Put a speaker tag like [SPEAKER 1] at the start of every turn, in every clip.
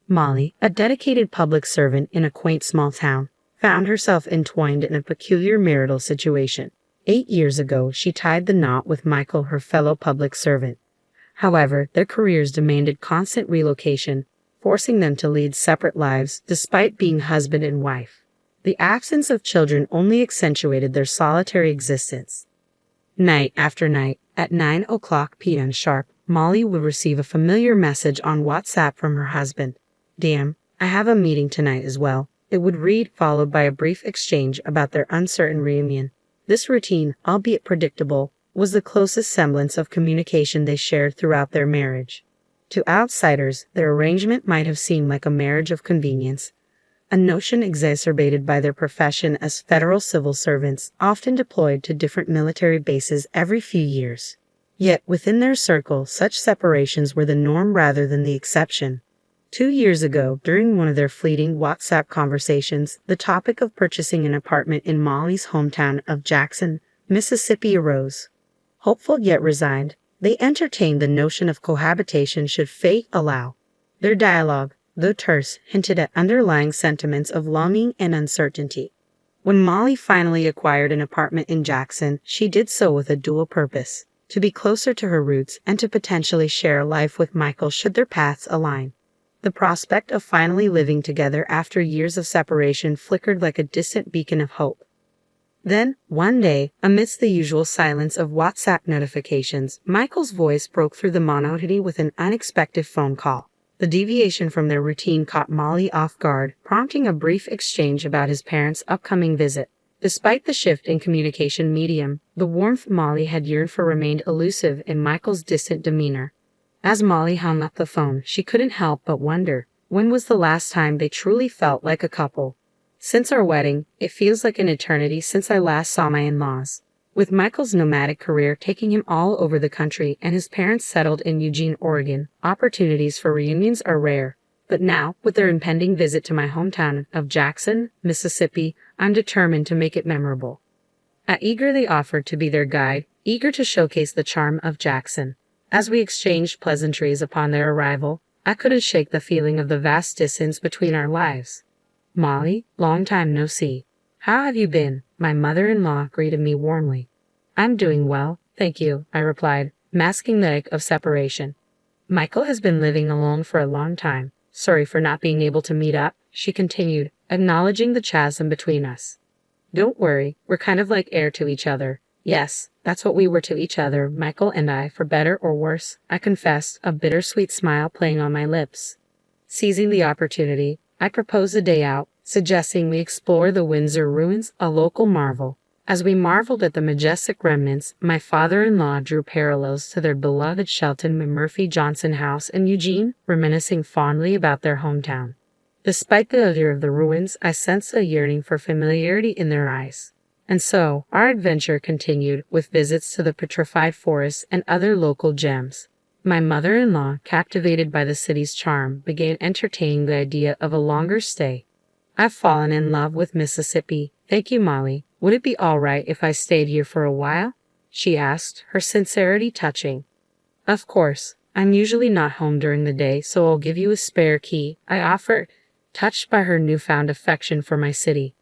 [SPEAKER 1] Molly, a dedicated public servant in a quaint small town, found herself entwined in a peculiar marital situation. 8 years ago, she tied the knot with Michael, her fellow public servant. However, their careers demanded constant relocation, forcing them to lead separate lives despite being husband and wife. The absence of children only accentuated their solitary existence. Night after night, at 9 p.m. sharp, Molly would receive a familiar message on WhatsApp from her husband. "Damn, I have a meeting tonight as well," it would read, followed by a brief exchange about their uncertain reunion. This routine, albeit predictable, was the closest semblance of communication they shared throughout their marriage. To outsiders, their arrangement might have seemed like a marriage of convenience, a notion exacerbated by their profession as federal civil servants, often deployed to different military bases every few years. Yet, within their circle, such separations were the norm rather than the exception. 2 years ago, during one of their fleeting WhatsApp conversations, the topic of purchasing an apartment in Molly's hometown of Jackson, Mississippi arose. Hopeful yet resigned, they entertained the notion of cohabitation should fate allow. Their dialogue, though terse, hinted at underlying sentiments of longing and uncertainty. When Molly finally acquired an apartment in Jackson, she did so with a dual purpose: to be closer to her roots and to potentially share a life with Michael should their paths align. The prospect of finally living together after years of separation flickered like a distant beacon of hope. Then, one day, amidst the usual silence of WhatsApp notifications, Michael's voice broke through the monotony with an unexpected phone call. The deviation from their routine caught Molly off guard, prompting a brief exchange about his parents' upcoming visit. Despite the shift in communication medium, the warmth Molly had yearned for remained elusive in Michael's distant demeanor. As Molly hung up the phone, she couldn't help but wonder, when was the last time they truly felt like a couple? "Since our wedding, it feels like an eternity since I last saw my in-laws." With Michael's nomadic career taking him all over the country and his parents settled in Eugene, Oregon, opportunities for reunions are rare. But now, with their impending visit to my hometown of Jackson, Mississippi, I'm determined to make it memorable. I eagerly offered to be their guide, eager to showcase the charm of Jackson. As we exchanged pleasantries upon their arrival, I couldn't shake the feeling of the vast distance between our lives. "Molly, long time no see. How have you been?" my mother-in-law greeted me warmly. "I'm doing well, thank you," I replied, masking the ache of separation. "Michael has been living alone for a long time. Sorry for not being able to meet up," she continued, acknowledging the chasm between us. "Don't worry, we're kind of like air to each other." "Yes, that's what we were to each other, Michael and I, for better or worse," I confessed, a bittersweet smile playing on my lips. Seizing the opportunity, I proposed a day out, suggesting we explore the Windsor ruins, a local marvel. As we marveled at the majestic remnants, my father-in-law drew parallels to their beloved Shelton Murphy Johnson house in Eugene, reminiscing fondly about their hometown. Despite the allure of the ruins, I sensed a yearning for familiarity in their eyes. And so, our adventure continued with visits to the petrified forests and other local gems. My mother-in-law, captivated by the city's charm, began entertaining the idea of a longer stay. "I've fallen in love with Mississippi. Thank you, Molly. Would it be all right if I stayed here for a while?" she asked, her sincerity touching. "Of course. I'm usually not home during the day, so I'll give you a spare key," I offered, touched by her newfound affection for my city.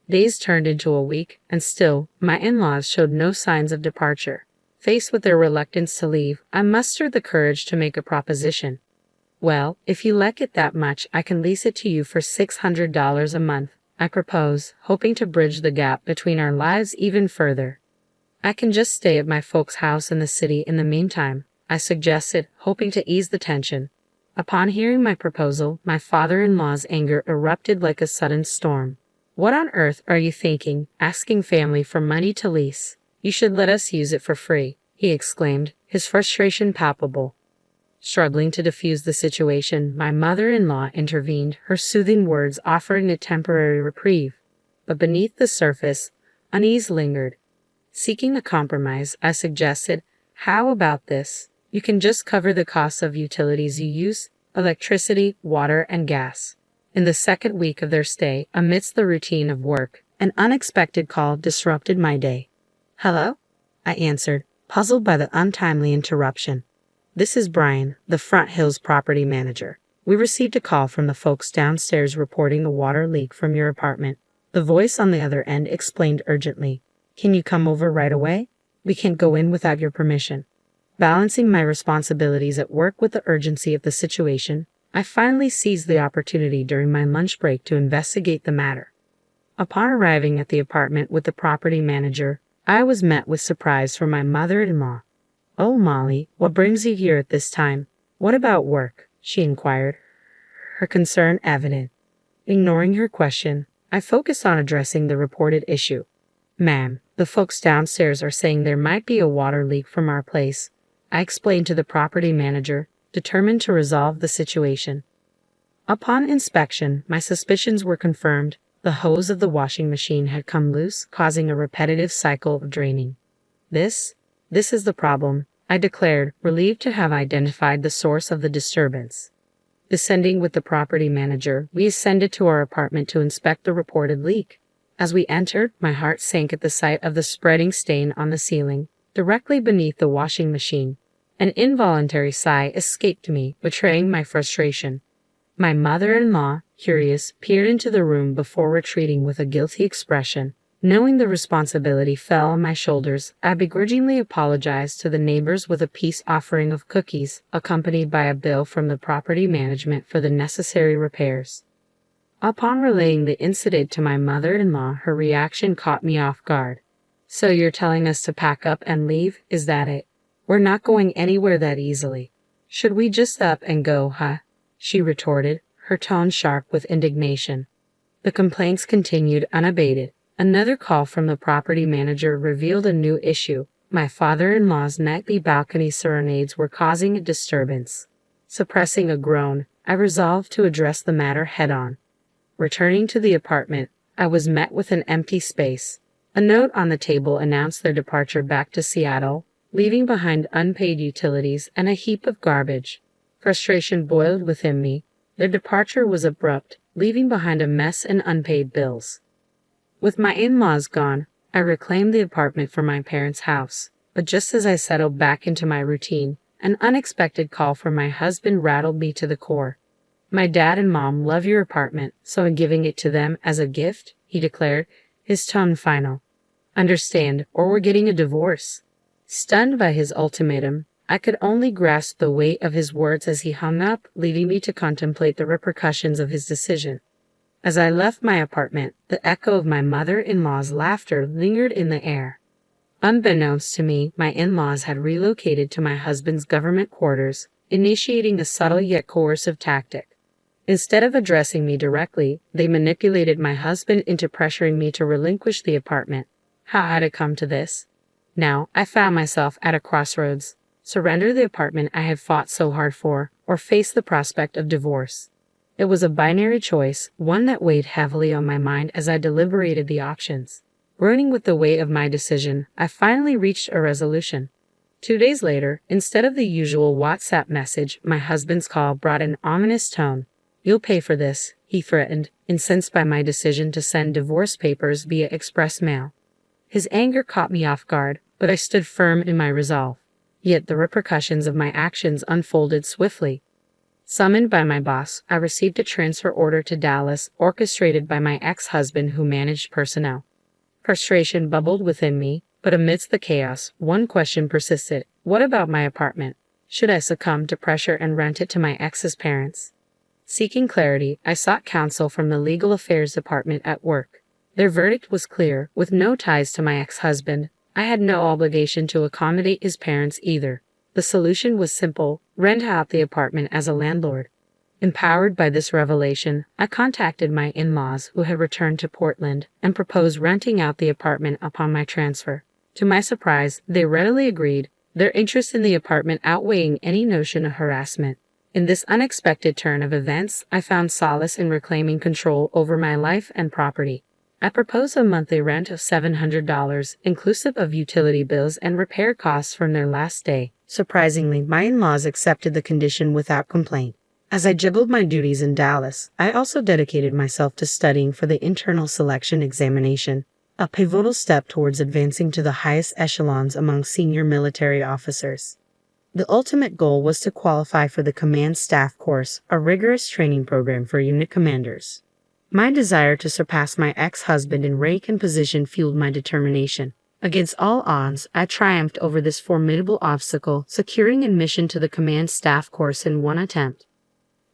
[SPEAKER 1] Days turned into a week, and still, my in-laws showed no signs of departure. Faced with their reluctance to leave, I mustered the courage to make a proposition. "Well, if you like it that much, I can lease it to you for $600 a month," I proposed, hoping to bridge the gap between our lives even further. "I can just stay at my folks' house in the city in the meantime," I suggested, hoping to ease the tension. Upon hearing my proposal, my father-in-law's anger erupted like a sudden storm. "What on earth are you thinking, asking family for money to lease? You should let us use it for free," he exclaimed, his frustration palpable. Struggling to defuse the situation, my mother-in-law intervened, her soothing words offering a temporary reprieve. But beneath the surface, unease lingered. Seeking a compromise, I suggested, "How about this? You can just cover the costs of utilities you use, electricity, water, and gas." In the second week of their stay, amidst the routine of work, an unexpected call disrupted my day. "Hello?" I answered, puzzled by the untimely interruption. "This is Brian, the Front Hills property manager. We received a call from the folks downstairs reporting a water leak from your apartment. The voice on the other end explained urgently. Can you come over right away? We can't go in without your permission. Balancing my responsibilities at work with the urgency of the situation, I finally seized the opportunity during my lunch break to investigate the matter. Upon arriving at the apartment with the property manager, I was met with surprise from my mother-in-law. "Oh, Molly, what brings you here at this time? What about work?" she inquired, her concern evident. Ignoring her question, I focused on addressing the reported issue. "Ma'am, the folks downstairs are saying there might be a water leak from our place," I explained to the property manager, determined to resolve the situation. Upon inspection, my suspicions were confirmed. The hose of the washing machine had come loose, causing a repetitive cycle of draining. This is the problem," I declared, relieved to have identified the source of the disturbance. Descending with the property manager, we ascended to our apartment to inspect the reported leak. As we entered, my heart sank at the sight of the spreading stain on the ceiling, directly beneath the washing machine. An involuntary sigh escaped me, betraying my frustration. My mother-in-law, curious, peered into the room before retreating with a guilty expression. Knowing the responsibility fell on my shoulders, I begrudgingly apologized to the neighbors with a peace offering of cookies, accompanied by a bill from the property management for the necessary repairs. Upon relaying the incident to my mother-in-law, her reaction caught me off guard. "So you're telling us to pack up and leave, is that it? We're not going anywhere that easily. Should we just up and go, huh?" she retorted, her tone sharp with indignation. The complaints continued unabated. Another call from the property manager revealed a new issue. My father-in-law's nightly balcony serenades were causing a disturbance. Suppressing a groan, I resolved to address the matter head-on. Returning to the apartment, I was met with an empty space. A note on the table announced their departure back to Seattle, leaving behind unpaid utilities and a heap of garbage. Frustration boiled within me. Their departure was abrupt, leaving behind a mess and unpaid bills. With my in-laws gone, I reclaimed the apartment for my parents' house. But just as I settled back into my routine, an unexpected call from my husband rattled me to the core. "My dad and mom love your apartment, so I'm giving it to them as a gift," he declared, his tone final. "Understand, or we're getting a divorce." Stunned by his ultimatum, I could only grasp the weight of his words as he hung up, leaving me to contemplate the repercussions of his decision. As I left my apartment, the echo of my mother-in-law's laughter lingered in the air. Unbeknownst to me, my in-laws had relocated to my husband's government quarters, initiating a subtle yet coercive tactic. Instead of addressing me directly, they manipulated my husband into pressuring me to relinquish the apartment. How had it come to this? Now, I found myself at a crossroads. Surrender the apartment I had fought so hard for, or face the prospect of divorce. It was a binary choice, one that weighed heavily on my mind as I deliberated the options. Groaning with the weight of my decision, I finally reached a resolution. 2 days later, instead of the usual WhatsApp message, my husband's call brought an ominous tone. "You'll pay for this," he threatened, incensed by my decision to send divorce papers via express mail. His anger caught me off guard, but I stood firm in my resolve. Yet the repercussions of my actions unfolded swiftly. Summoned by my boss, I received a transfer order to Dallas, orchestrated by my ex-husband who managed personnel. Frustration bubbled within me, but amidst the chaos, one question persisted. What about my apartment? Should I succumb to pressure and rent it to my ex's parents? Seeking clarity, I sought counsel from the legal affairs department at work. Their verdict was clear. With no ties to my ex-husband, I had no obligation to accommodate his parents either. The solution was simple: rent out the apartment as a landlord. Empowered by this revelation, I contacted my in-laws who had returned to Portland and proposed renting out the apartment upon my transfer. To my surprise, they readily agreed, their interest in the apartment outweighing any notion of harassment. In this unexpected turn of events, I found solace in reclaiming control over my life and property. I proposed a monthly rent of $700, inclusive of utility bills and repair costs from their last stay. Surprisingly, my in-laws accepted the condition without complaint. As I juggled my duties in Dallas, I also dedicated myself to studying for the internal selection examination, a pivotal step towards advancing to the highest echelons among senior military officers. The ultimate goal was to qualify for the Command Staff Course, a rigorous training program for unit commanders. My desire to surpass my ex-husband in rank and position fueled my determination. Against all odds, I triumphed over this formidable obstacle, securing admission to the Command Staff Course in one attempt.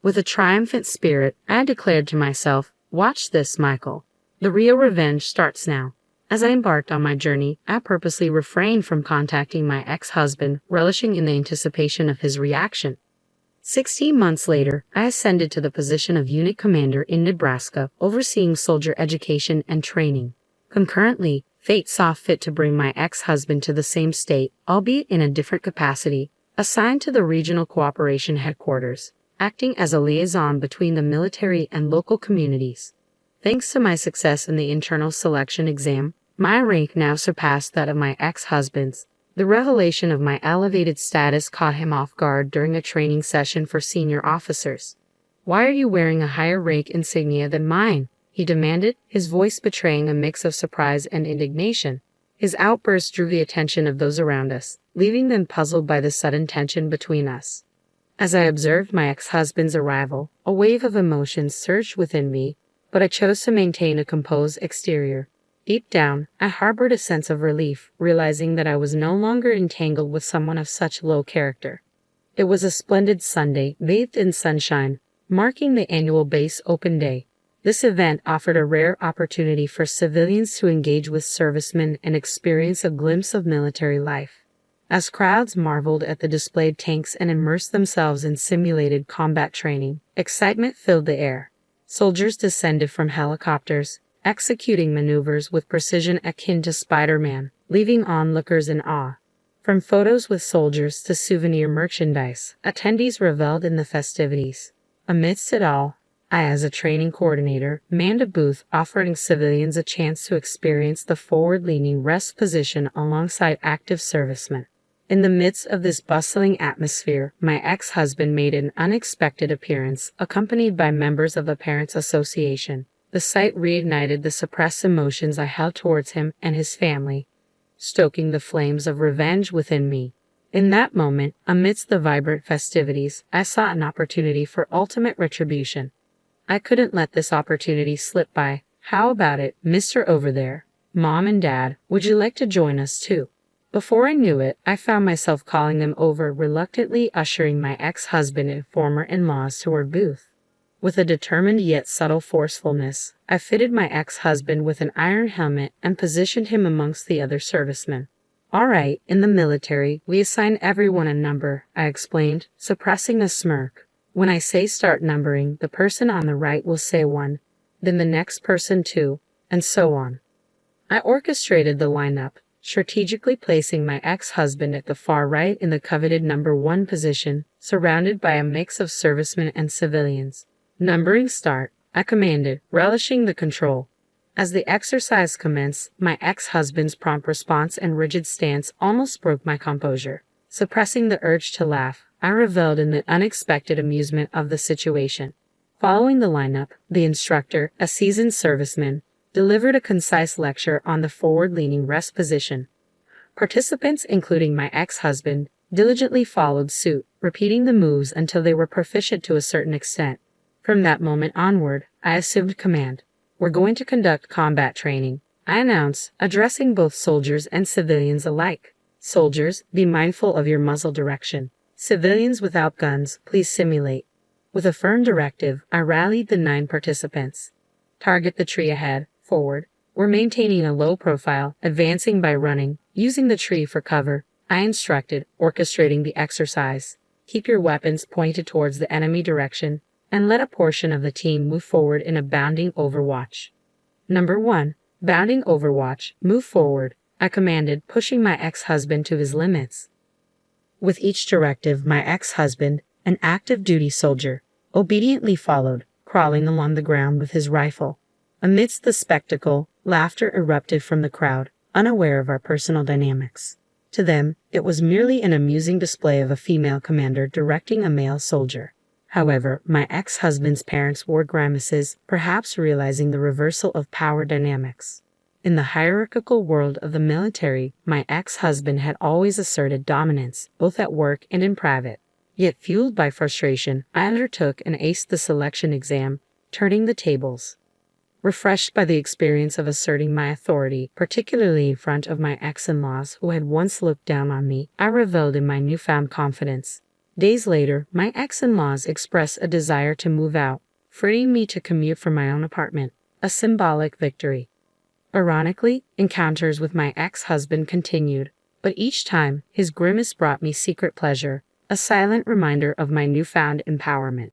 [SPEAKER 1] With a triumphant spirit, I declared to myself, "Watch this, Michael. The real revenge starts now." As I embarked on my journey, I purposely refrained from contacting my ex-husband, relishing in the anticipation of his reaction. 16 months later, I ascended to the position of unit commander in Nebraska, overseeing soldier education and training. Concurrently, fate saw fit to bring my ex-husband to the same state, albeit in a different capacity, assigned to the Regional Cooperation Headquarters, acting as a liaison between the military and local communities. Thanks to my success in the internal selection exam, my rank now surpassed that of my ex-husband's. The revelation of my elevated status caught him off guard during a training session for senior officers. "Why are you wearing a higher rank insignia than mine?" he demanded, his voice betraying a mix of surprise and indignation. His outburst drew the attention of those around us, leaving them puzzled by the sudden tension between us. As I observed my ex-husband's arrival, a wave of emotions surged within me, but I chose to maintain a composed exterior. Deep down, I harbored a sense of relief, realizing that I was no longer entangled with someone of such low character. It was a splendid Sunday, bathed in sunshine, marking the annual Base Open Day. This event offered a rare opportunity for civilians to engage with servicemen and experience a glimpse of military life. As crowds marveled at the displayed tanks and immersed themselves in simulated combat training, excitement filled the air. Soldiers descended from helicopters, executing maneuvers with precision akin to Spider-Man, leaving onlookers in awe. From photos with soldiers to souvenir merchandise, attendees reveled in the festivities. Amidst it all, I, as a training coordinator, manned a booth offering civilians a chance to experience the forward-leaning rest position alongside active servicemen. In the midst of this bustling atmosphere, my ex-husband made an unexpected appearance, accompanied by members of the Parents Association. The sight reignited the suppressed emotions I held towards him and his family, stoking the flames of revenge within me. In that moment, amidst the vibrant festivities, I saw an opportunity for ultimate retribution. I couldn't let this opportunity slip by. "How about it, Mr. Over there? Mom and Dad, would you like to join us too?" Before I knew it, I found myself calling them over, reluctantly ushering my ex-husband and former in-laws to our booth. With a determined yet subtle forcefulness, I fitted my ex-husband with an iron helmet and positioned him amongst the other servicemen. "All right, in the military, we assign everyone a number," I explained, suppressing a smirk. "When I say start numbering, the person on the right will say 1, then the next person 2, and so on." I orchestrated the lineup, strategically placing my ex-husband at the far right in the coveted number 1 position, surrounded by a mix of servicemen and civilians. "Numbering start," I commanded, relishing the control. As the exercise commenced, my ex-husband's prompt response and rigid stance almost broke my composure. Suppressing the urge to laugh, I reveled in the unexpected amusement of the situation. Following the lineup, the instructor, a seasoned serviceman, delivered a concise lecture on the forward-leaning rest position. Participants, including my ex-husband, diligently followed suit, repeating the moves until they were proficient to a certain extent. From that moment onward, I assumed command. "We're going to conduct combat training," I announced, addressing both soldiers and civilians alike. "Soldiers, be mindful of your muzzle direction. Civilians without guns, please simulate." With a firm directive, I rallied the 9 participants. "Target the tree ahead, forward." We're maintaining a low profile, advancing by running, using the tree for cover, I instructed, orchestrating the exercise. "Keep your weapons pointed towards the enemy direction, and let a portion of the team move forward in a bounding overwatch." Number 1, bounding overwatch, move forward, I commanded, pushing my ex-husband to his limits. With each directive, my ex-husband, an active duty soldier, obediently followed, crawling along the ground with his rifle. Amidst the spectacle, laughter erupted from the crowd, unaware of our personal dynamics. To them, it was merely an amusing display of a female commander directing a male soldier. However, my ex-husband's parents wore grimaces, perhaps realizing the reversal of power dynamics. In the hierarchical world of the military, my ex-husband had always asserted dominance, both at work and in private. Yet fueled by frustration, I undertook and aced the selection exam, turning the tables. Refreshed by the experience of asserting my authority, particularly in front of my ex-in-laws who had once looked down on me, I reveled in my newfound confidence. Days later, my ex-in-laws expressed a desire to move out, freeing me to commute from my own apartment, a symbolic victory. Ironically, encounters with my ex-husband continued, but each time his grimace brought me secret pleasure, a silent reminder of my newfound empowerment.